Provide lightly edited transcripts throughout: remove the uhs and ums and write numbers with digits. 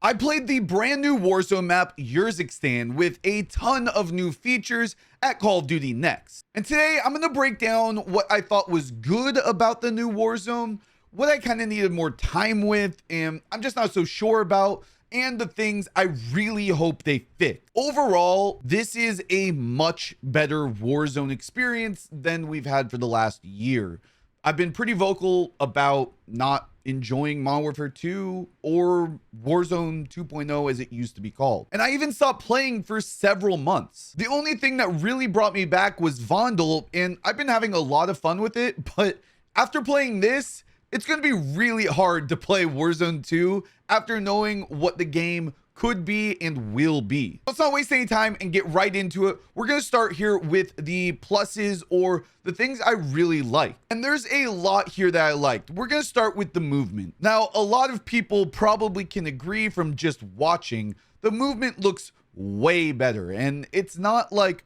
I played the brand new Warzone map Urzikstan with a ton of new features at Call of Duty Next. And today I'm going to break down what I thought was good about the new Warzone, what I kind of needed more time with, and I'm just not so sure about, and the things I really hope they fix. Overall, this is a much better Warzone experience than we've had for the last year. I've been pretty vocal about not enjoying Modern Warfare 2 or Warzone 2.0 as it used to be called. And I even stopped playing for several months. The only thing that really brought me back was Vandal, and I've been having a lot of fun with it, but after playing this, it's going to be really hard to play Warzone 2 after knowing what the game could be and will be. Let's not waste any time and get right into it. We're going to start here with the pluses or the things I really like. And there's a lot here that I liked. We're going to start with the movement. Now, a lot of people probably can agree from just watching, the movement looks way better. And it's not like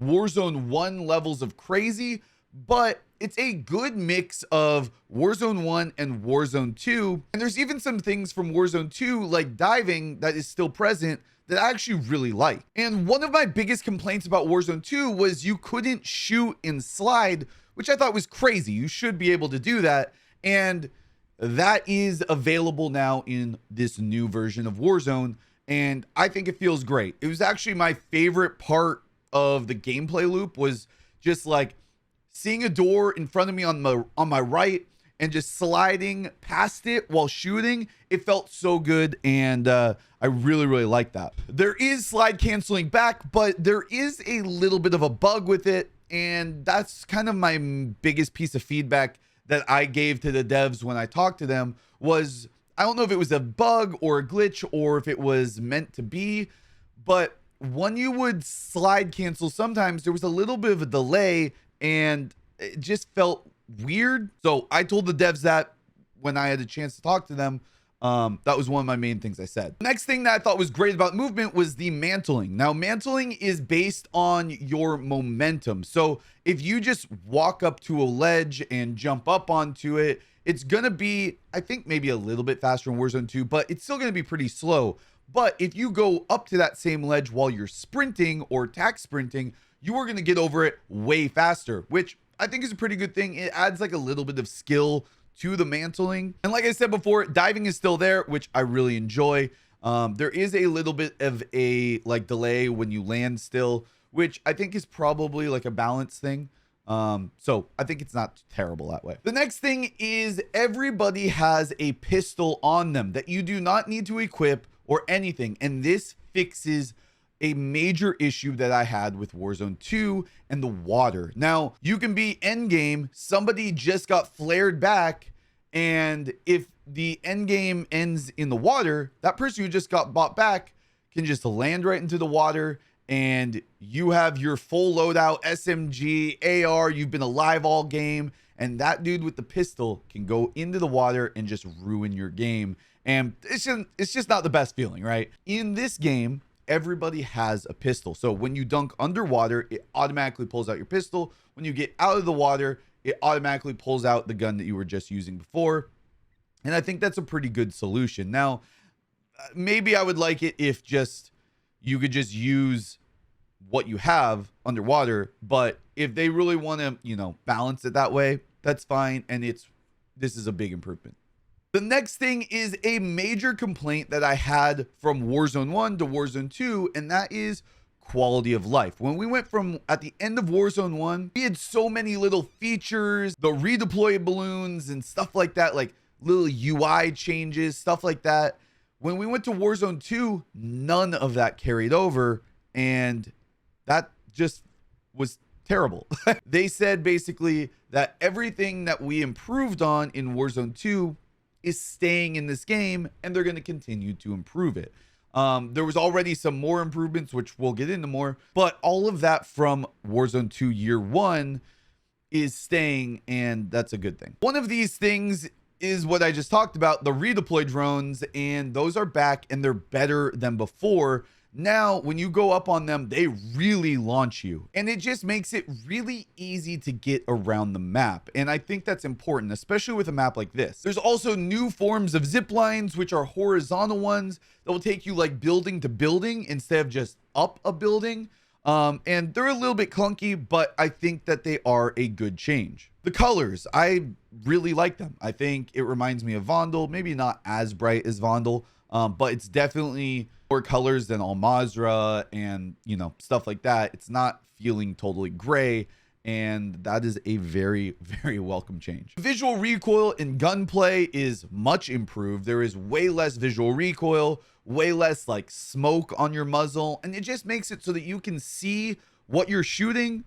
Warzone 1 levels of crazy, but it's a good mix of Warzone 1 and Warzone 2. And there's even some things from Warzone 2, like diving, that is still present that I actually really like. And one of my biggest complaints about Warzone 2 was you couldn't shoot and slide, which I thought was crazy. You should be able to do that. And that is available now in this new version of Warzone. And I think it feels great. It was actually my favorite part of the gameplay loop, was just like seeing a door in front of me on my right and just sliding past it while shooting. It felt so good, and I really like that. There is slide canceling back, but there is a little bit of a bug with it, and that's kind of my biggest piece of feedback that I gave to the devs when I talked to them. Was I don't know if it was a bug or a glitch or if it was meant to be, but when you would slide cancel, sometimes there was a little bit of a delay and it just felt weird. So I told the devs that when I had a chance to talk to them. That was one of my main things I said. Next thing that I thought was great about movement was the mantling. Now, mantling is based on your momentum. So if you just walk up to a ledge and jump up onto it, it's gonna be, I think, maybe a little bit faster in Warzone 2, but it's still gonna be pretty slow. But if you go up to that same ledge while you're sprinting or tack sprinting, you are going to get over it way faster, which I think is a pretty good thing. It adds like a little bit of skill to the mantling. And like I said before, diving is still there, which I really enjoy. There is a little bit of a like delay when you land still, which I think is probably like a balance thing. So I think it's not terrible that way. The next thing is everybody has a pistol on them that you do not need to equip or anything. And this fixes a major issue that I had with Warzone 2 and the water. Now, you can be end game, somebody just got flared back, and if the end game ends in the water, that person who just got bought back can just land right into the water, and you have your full loadout, SMG, AR, you've been alive all game, and that dude with the pistol can go into the water and just ruin your game. And it's just not the best feeling, right? In this game, everybody has a pistol. So when you dunk underwater, it automatically pulls out your pistol. When you get out of the water, it automatically pulls out the gun that you were just using before. And I think that's a pretty good solution. Now, maybe I would like it if just you could just use what you have underwater, but if they really want to, you know, balance it that way, that's fine. And this is a big improvement. The next thing is a major complaint that I had from Warzone 1 to Warzone 2, and that is quality of life. When we went from at the end of Warzone 1, we had so many little features, the redeploy balloons and stuff like that, like little UI changes, stuff like that. When we went to Warzone 2, none of that carried over, and that just was terrible. They said basically that everything that we improved on in Warzone 2 is staying in this game, and they're going to continue to improve it. There was already some more improvements, which we'll get into more, but all of that from Warzone 2 year one is staying, and that's a good thing. One of these things is what I just talked about, the redeploy drones, and those are back and they're better than before. Now, when you go up on them, they really launch you, and it just makes it really easy to get around the map. And I think that's important, especially with a map like this. There's also new forms of zip lines, which are horizontal ones that will take you like building to building instead of just up a building. And they're a little bit clunky, but I think that they are a good change. The colors, I really like them. I think it reminds me of Vondel, maybe not as bright as Vondel, but it's definitely more colors than Al Mazrah and, you know, stuff like that. It's not feeling totally gray, and that is a very, very welcome change. Visual recoil in gunplay is much improved. There is way less visual recoil, way less like smoke on your muzzle, and it just makes it so that you can see what you're shooting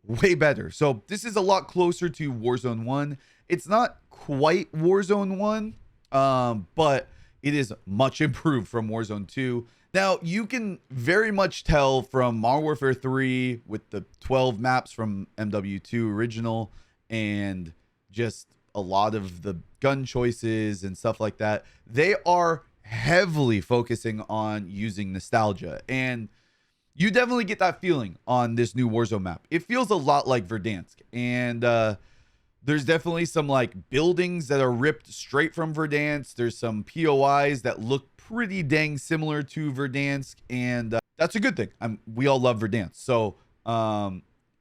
way better. So this is a lot closer to Warzone 1. It's not quite Warzone 1, but it is much improved from Warzone 2. Now, you can very much tell from Modern Warfare 3 with the 12 maps from MW2 original and just a lot of the gun choices and stuff like that. They are heavily focusing on using nostalgia, and you definitely get that feeling on this new Warzone map. It feels a lot like Verdansk, and there's definitely some like buildings that are ripped straight from Verdansk. There's some POIs that look pretty dang similar to Verdansk, and that's a good thing. We all love Verdansk, so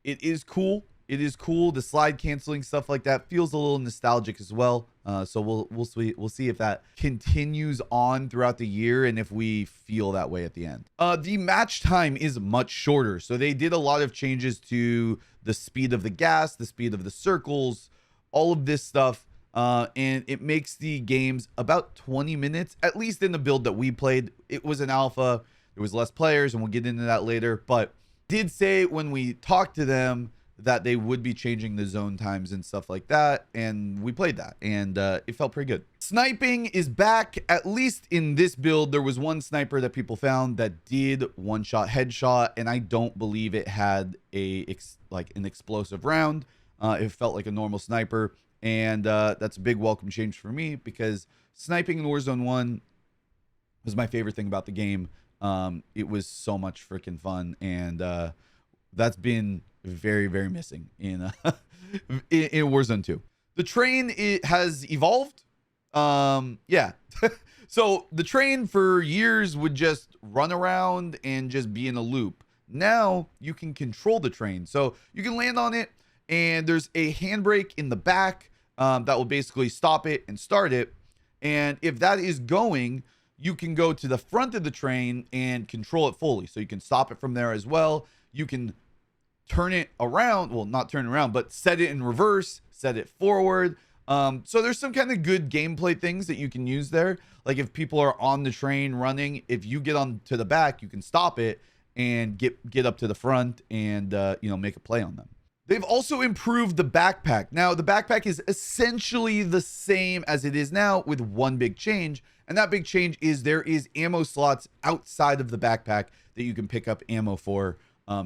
it is cool. It is cool. The slide canceling stuff like that feels a little nostalgic as well. So we'll see if that continues on throughout the year and if we feel that way at the end. The match time is much shorter. So they did a lot of changes to the speed of the gas, the speed of the circles, all of this stuff. And it makes the games about 20 minutes, at least in the build that we played. It was an alpha. There was less players, and we'll get into that later. But did say when we talked to them that they would be changing the zone times and stuff like that, and we played that, and it felt pretty good. Sniping is back, at least in this build. There was one sniper that people found that did one-shot headshot, and I don't believe it had an explosive round. It felt like a normal sniper, and that's a big welcome change for me, because sniping in Warzone 1 was my favorite thing about the game. It was so much freaking fun, and that's been very, very missing in in Warzone 2. The train, it has evolved. Yeah. So the train for years would just run around and just be in a loop. Now you can control the train, so you can land on it, and there's a handbrake in the back that will basically stop it and start it. And if that is going, you can go to the front of the train and control it fully, so you can stop it from there as well. You can turn it around, well, not turn it around, but set it in reverse, set it forward. So there's some kind of good gameplay things that you can use there. Like if people are on the train running, if you get on to the back, you can stop it and get up to the front and make a play on them. They've also improved the backpack. Now the backpack is essentially the same as it is now, with one big change, and that big change is there is ammo slots outside of the backpack that you can pick up ammo for.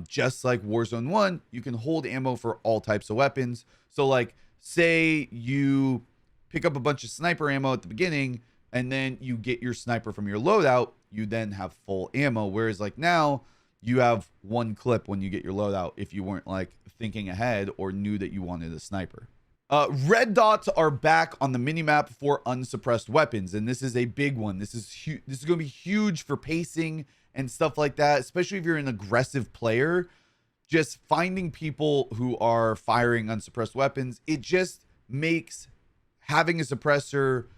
Just like Warzone 1, you can hold ammo for all types of weapons. So like, say you pick up a bunch of sniper ammo at the beginning, and then you get your sniper from your loadout, you then have full ammo. Whereas like now, you have one clip when you get your loadout if you weren't like thinking ahead or knew that you wanted a sniper. Red dots are back on the minimap for unsuppressed weapons, and this is a big one. This is huge. This is going to be huge for pacing and stuff like that, especially if you're an aggressive player. Just finding people who are firing unsuppressed weapons, it just makes having a suppressor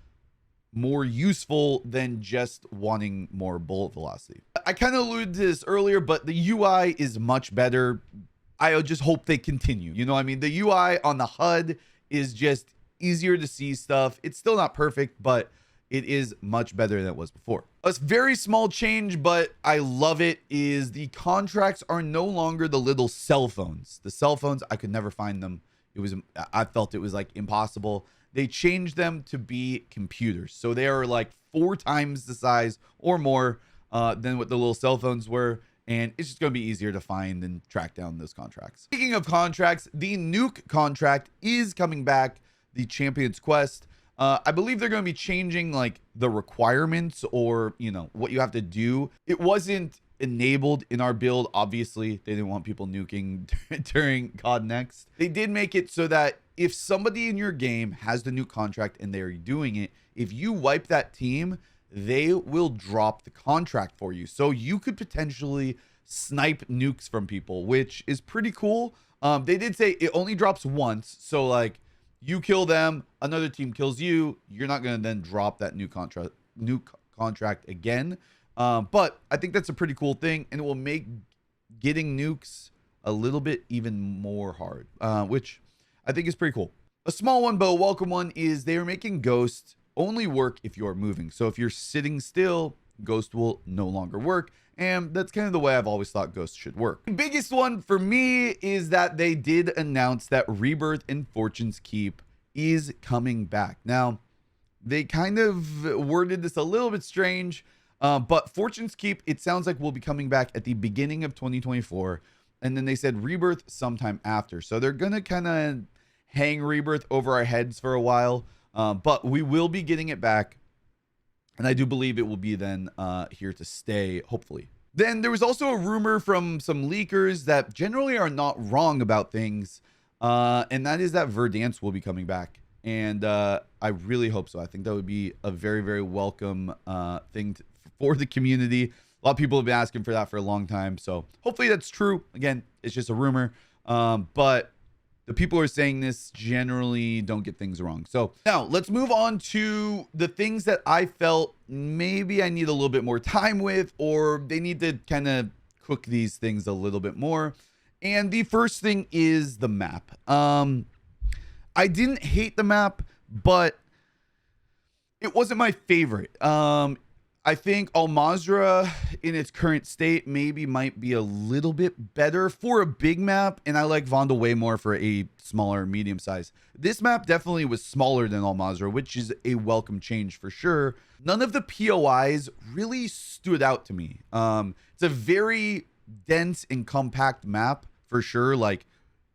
more useful than just wanting more bullet velocity. I kind of alluded to this earlier, but the UI is much better. I just hope they continue. You know what I mean? The UI on the HUD is just easier to see stuff. It's still not perfect, but it is much better than it was before. A very small change, but I love it, is the contracts are no longer the little cell phones. The cell phones, I could never find them. I felt it was like impossible. They changed them to be computers. So they are like 4 times the size or more than what the little cell phones were. And it's just going to be easier to find and track down those contracts. Speaking of contracts, the nuke contract is coming back, the Champion's Quest. I believe they're going to be changing like the requirements, or what you have to do. It wasn't enabled in our build. Obviously they didn't want people nuking during COD Next. They did make it so that if somebody in your game has the nuke contract and they're doing it, if you wipe that team, they will drop the contract for you, so you could potentially snipe nukes from people, which is pretty cool. They did say it only drops once, so like you kill them, another team kills you, you're not going to then drop that new contract again. But I think that's a pretty cool thing, and it will make getting nukes a little bit even more hard, which I think is pretty cool. A small one, but a welcome one, is they are making Ghost only work if you're moving. So if you're sitting still, Ghost will no longer work. And that's kind of the way I've always thought Ghost should work. The biggest one for me is that they did announce that Rebirth and Fortune's Keep is coming back. Now, they kind of worded this a little bit strange, but Fortune's Keep, it sounds like, will be coming back at the beginning of 2024. And then they said Rebirth sometime after. So they're going to kind of hang Rebirth over our heads for a while. But we will be getting it back. And I do believe it will be then here to stay, hopefully. Then there was also a rumor from some leakers that generally are not wrong about things. And that is that Verdansk will be coming back. And I really hope so. I think that would be a very, very welcome thing for the community. A lot of people have been asking for that for a long time. So hopefully that's true. Again, it's just a rumor. But the people who are saying this generally don't get things wrong. So now let's move on to the things that I felt maybe I need a little bit more time with, or they need to kind of cook these things a little bit more. And the first thing is the map. I didn't hate the map, but it wasn't my favorite. I think Al Mazrah in its current state maybe might be a little bit better for a big map, and I like Vondel way more for a smaller medium size. This map definitely was smaller than Al Mazrah, which is a welcome change for sure. None of the POIs really stood out to me. It's a very dense and compact map for sure, like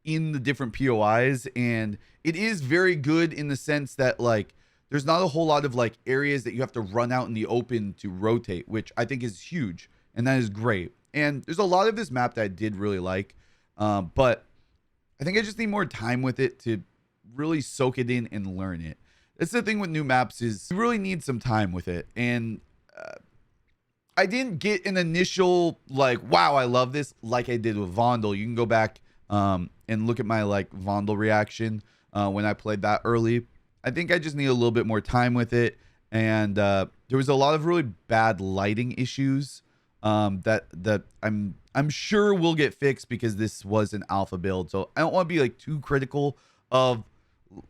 in the different POIs, and it is very good in the sense that like there's not a whole lot of like areas that you have to run out in the open to rotate, which I think is huge, and that is great. And there's a lot of this map that I did really like, but I think I just need more time with it to really soak it in and learn it. That's the thing with new maps, is you really need some time with it. And I didn't get an initial like, wow, I love this, like I did with Vondel. You can go back and look at my like Vondel reaction when I played that early. I think I just need a little bit more time with it. And there was a lot of really bad lighting issues that I'm sure will get fixed, because this was an alpha build. So I don't want to be like too critical of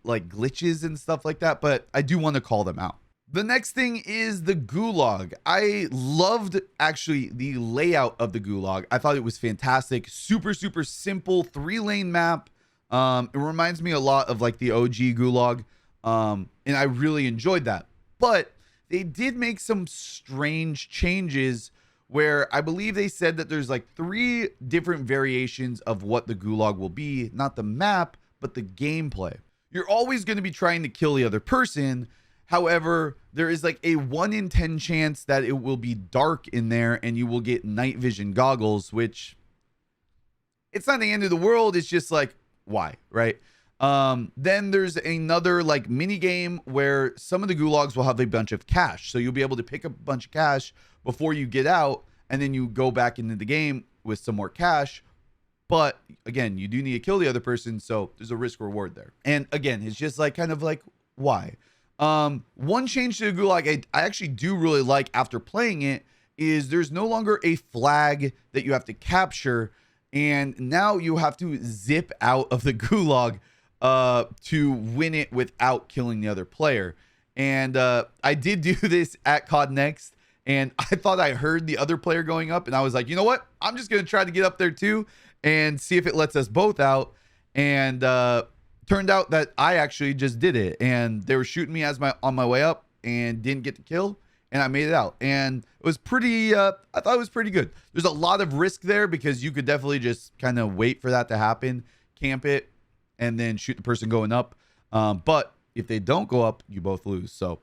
like glitches and stuff like that, but I do want to call them out. The next thing is the gulag. I loved actually the layout of the gulag. I thought it was fantastic. Super, super simple 3-lane map. It reminds me a lot of like the OG gulag. And I really enjoyed that, but they did make some strange changes where I believe they said that there's like 3 different variations of what the gulag will be, not the map, but the gameplay. You're always going to be trying to kill the other person. However, there is like a 1 in 10 chance that it will be dark in there and you will get night vision goggles, which it's not the end of the world. It's just like, why, right? Then there's another like mini game where some of the gulags will have a bunch of cash. So you'll be able to pick up a bunch of cash before you get out, and then you go back into the game with some more cash. But again, you do need to kill the other person, so there's a risk reward there. And again, it's just like kind of like, why? One change to the gulag I actually do really like after playing it is there's no longer a flag that you have to capture, and now you have to zip out of the gulag to win it without killing the other player. And I did do this at COD Next, and I thought I heard the other player going up, and I was like, you know what, I'm just gonna try to get up there too and see if it lets us both out. And turned out that I actually just did it, and they were shooting me on my way up and didn't get the kill, and I made it out. And it was pretty I thought it was pretty good. There's a lot of risk there because you could definitely just kind of wait for that to happen, camp it, and then shoot the person going up. But if they don't go up, you both lose. So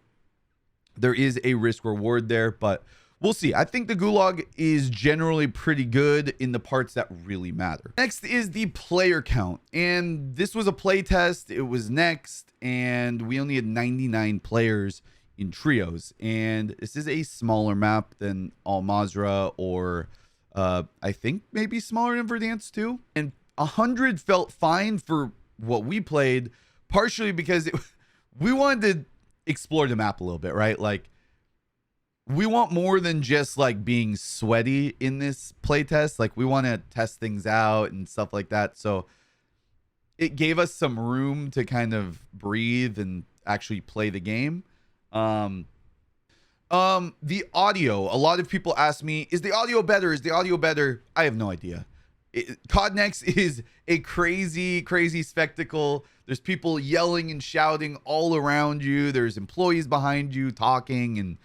there is a risk reward there, but we'll see. I think the gulag is generally pretty good in the parts that really matter. Next is the player count. And this was a play test. It was next, and we only had 99 players in trios. And this is a smaller map than Al Mazrah, or I think maybe smaller than Verdansk too. And 100 felt fine for what we played, partially because we wanted to explore the map a little bit, right? Like, we want more than just like being sweaty in this playtest. Like, we want to test things out and stuff like that. So it gave us some room to kind of breathe and actually play the game. The audio, a lot of people ask me, is the audio better? Is the audio better? I have no idea. COD Next is a crazy spectacle. There's people yelling and shouting all around you. There's employees behind you talking, and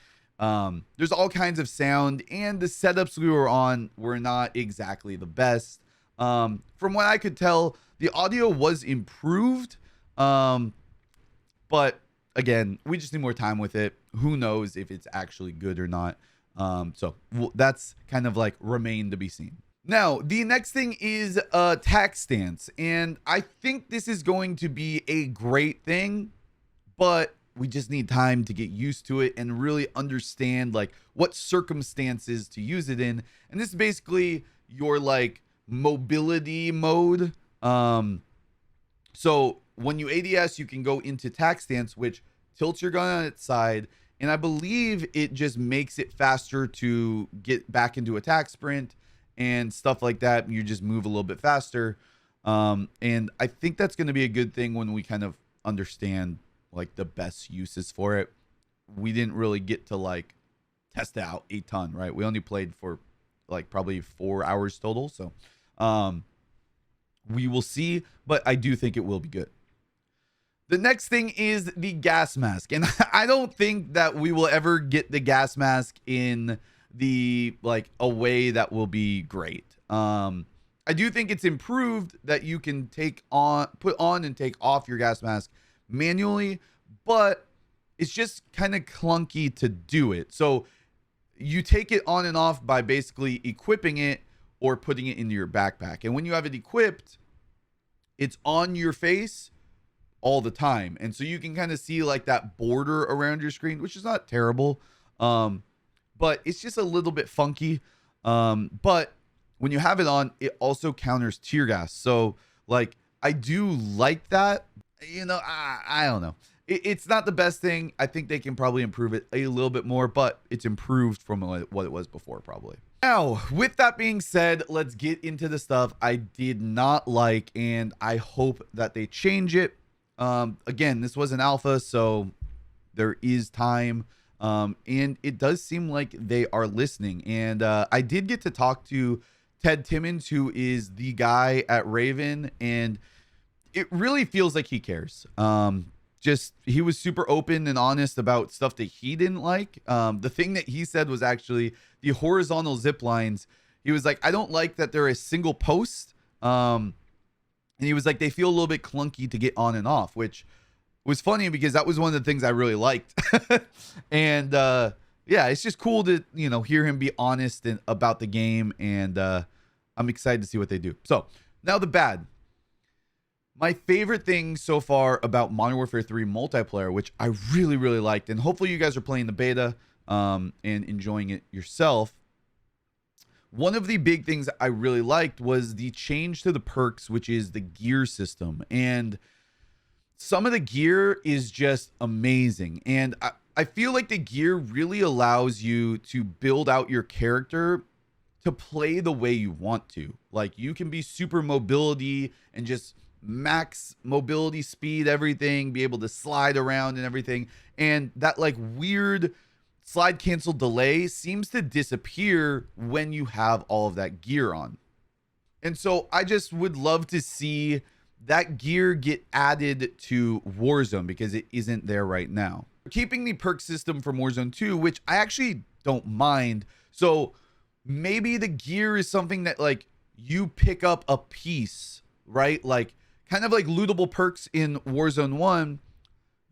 there's all kinds of sound, and the setups we were on were not exactly the best. From what I could tell, the audio was improved, but again, we just need more time with it. Who knows if it's actually good or not. So that's kind of like remain to be seen. Now, the next thing is tax stance, and I think this is going to be a great thing, but we just need time to get used to it and really understand like what circumstances to use it in. And this is basically your like mobility mode. So when you ADS, you can go into tax stance, which tilts your gun on its side, and I believe it just makes it faster to get back into attack sprint and stuff like that. You just move a little bit faster. And I think that's going to be a good thing when we kind of understand like the best uses for it. We didn't really get to like test it out a ton, right? We only played for like probably 4 hours total. So we will see, but I do think it will be good. The next thing is the gas mask. And I don't think that we will ever get the gas mask in the like a way that will be great. I do think it's improved that you can put on and take off your gas mask manually, but it's just kind of clunky to do it. So you take it on and off by basically equipping it or putting it into your backpack. And when you have it equipped, it's on your face all the time. And so you can kind of see like that border around your screen, which is not terrible. But it's just a little bit funky. But when you have it on, it also counters tear gas. So like, I do like that, you know. I don't know. It's not the best thing. I think they can probably improve it a little bit more, but it's improved from what it was before, probably. Now, with that being said, let's get into the stuff I did not like, and I hope that they change it. Again, this was an alpha, so there is time. And it does seem like they are listening. And I did get to talk to Ted Timmons, who is the guy at Raven, and it really feels like he cares. He was super open and honest about stuff that he didn't like. The thing that he said was actually the horizontal zip lines. He was like, I don't like that they're a single post. And he was like, they feel a little bit clunky to get on and off, which was funny because that was one of the things I really liked. And yeah, it's just cool to, you know, hear him be honest about the game. And I'm excited to see what they do. So now the bad. My favorite thing so far about Modern Warfare 3 multiplayer, which I really liked, and hopefully you guys are playing the beta and enjoying it yourself. One of the big things I really liked was the change to the perks, which is the gear system. And some of the gear is just amazing. And I feel like the gear really allows you to build out your character to play the way you want to. Like, you can be super mobility and just max mobility speed, everything, be able to slide around and everything. And that like weird slide cancel delay seems to disappear when you have all of that gear on. And so I just would love to see that gear get added to Warzone because it isn't there right now. Keeping the perk system from Warzone 2, which I actually don't mind. So maybe the gear is something that like you pick up a piece, right? Like kind of like lootable perks in Warzone 1.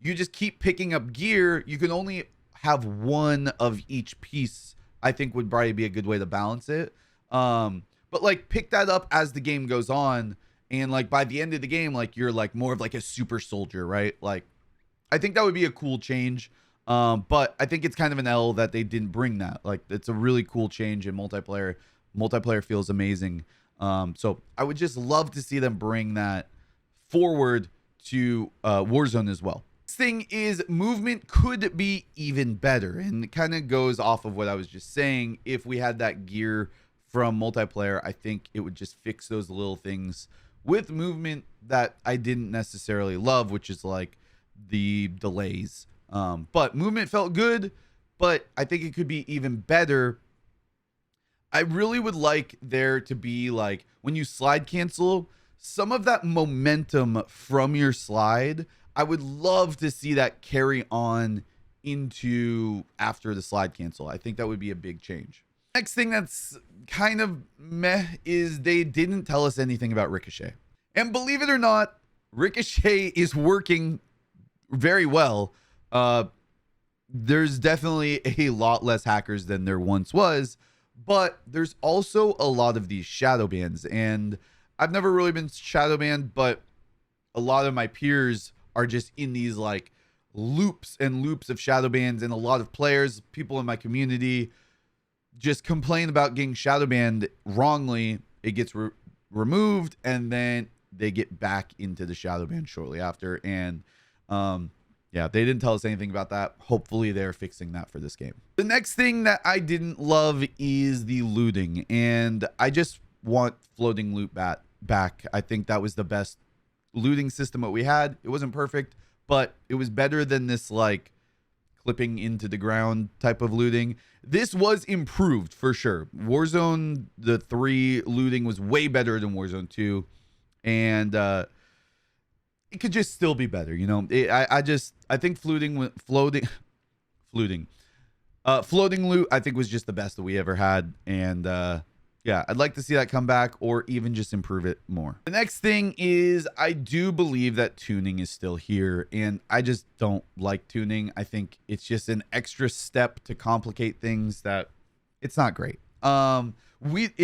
you just keep picking up gear. You can only have one of each piece. I think would probably be a good way to balance it. But like pick that up as the game goes on, and like by the end of the game, like you're like more of like a super soldier, right? Like I think that would be a cool change. But I think it's kind of an L that they didn't bring that. Like it's a really cool change in multiplayer. Multiplayer feels amazing. So I would just love to see them bring that forward to Warzone as well. Next thing is movement could be even better, and it kind of goes off of what I was just saying. If we had that gear from multiplayer, I think it would just fix those little things with movement that I didn't necessarily love, which is like the delays. But movement felt good, but I think it could be even better. I really would like there to be like when you slide cancel, some of that momentum from your slide. I would love to see that carry on into after the slide cancel. I think that would be a big change. Next thing that's kind of meh is they didn't tell us anything about Ricochet. And believe it or not, Ricochet is working very well. There's definitely a lot less hackers than there once was, but there's also a lot of these shadow bans. And I've never really been shadow banned, but a lot of my peers are just in these like loops and loops of shadow bans, and a lot of players, people in my community, just complain about getting shadow banned wrongly. It gets removed, and then they get back into the shadow ban shortly after. And yeah, they didn't tell us anything about that. Hopefully they're fixing that for this game. The next thing that I didn't love is the looting, and I just want floating loot back. I think that was the best looting system that we had. It wasn't perfect, but it was better than this like clipping into the ground type of looting. This was improved for sure. Warzone the 3 looting was way better than Warzone 2, and it could just still be better, you know. I think floating loot I think was just the best that we ever had, and yeah, I'd like to see that come back or even just improve it more. The next thing is I do believe that tuning is still here, and I just don't like tuning. I think it's just an extra step to complicate things that it's not great. In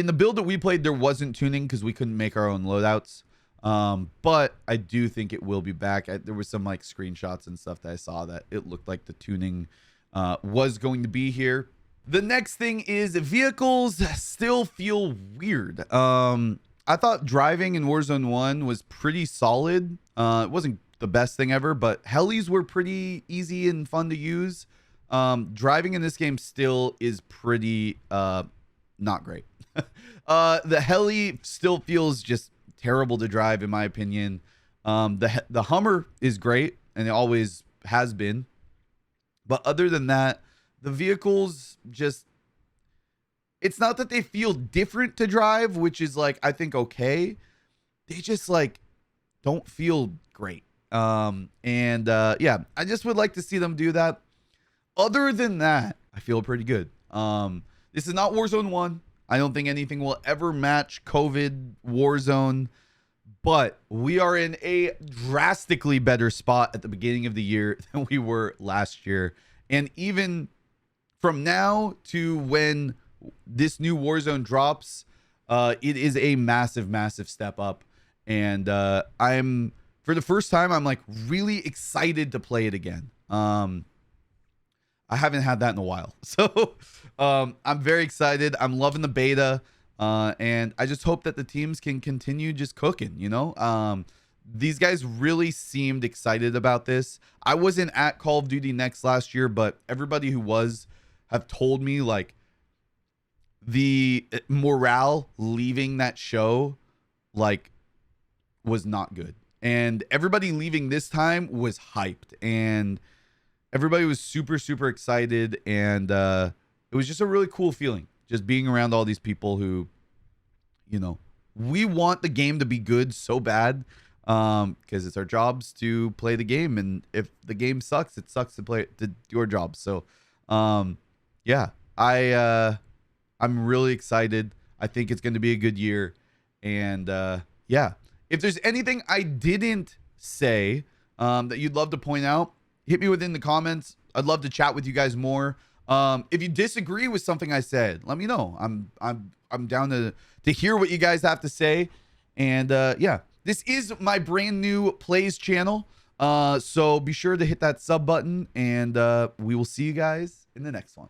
the build that we played, there wasn't tuning because we couldn't make our own loadouts. But I do think it will be back. There was some like screenshots and stuff that I saw that it looked like the tuning was going to be here. The next thing is vehicles still feel weird. I thought driving in Warzone 1 was pretty solid. It wasn't the best thing ever, but helis were pretty easy and fun to use. Driving in this game still is pretty not great. The heli still feels just terrible to drive in my opinion. The Hummer is great, and it always has been, but other than that, the vehicles just, it's not that they feel different to drive, which is like I think okay, they just like don't feel great. Yeah, I just would like to see them do that. Other than that, I feel pretty good. This is not Warzone 1. I don't think anything will ever match COVID Warzone, but we are in a drastically better spot at the beginning of the year than we were last year. And even from now to when this new Warzone drops, it is a massive, massive step up. And I'm, for the first time, I'm like really excited to play it again. I haven't had that in a while. So I'm very excited. I'm loving the beta. And I just hope that the teams can continue just cooking, you know? These guys really seemed excited about this. I wasn't at Call of Duty Next last year, but everybody who was have told me like the morale leaving that show like was not good. And everybody leaving this time was hyped, and everybody was super, super excited. And it was just a really cool feeling just being around all these people who, you know, we want the game to be good so bad, because it's our jobs to play the game, and if the game sucks, it sucks to play to your job. So yeah, I'm really excited. I think it's going to be a good year. And yeah, if there's anything I didn't say that you'd love to point out, hit me within the comments. I'd love to chat with you guys more. If you disagree with something I said, let me know. I'm down to hear what you guys have to say. And yeah, this is my brand new plays channel. So be sure to hit that sub button, and we will see you guys in the next one.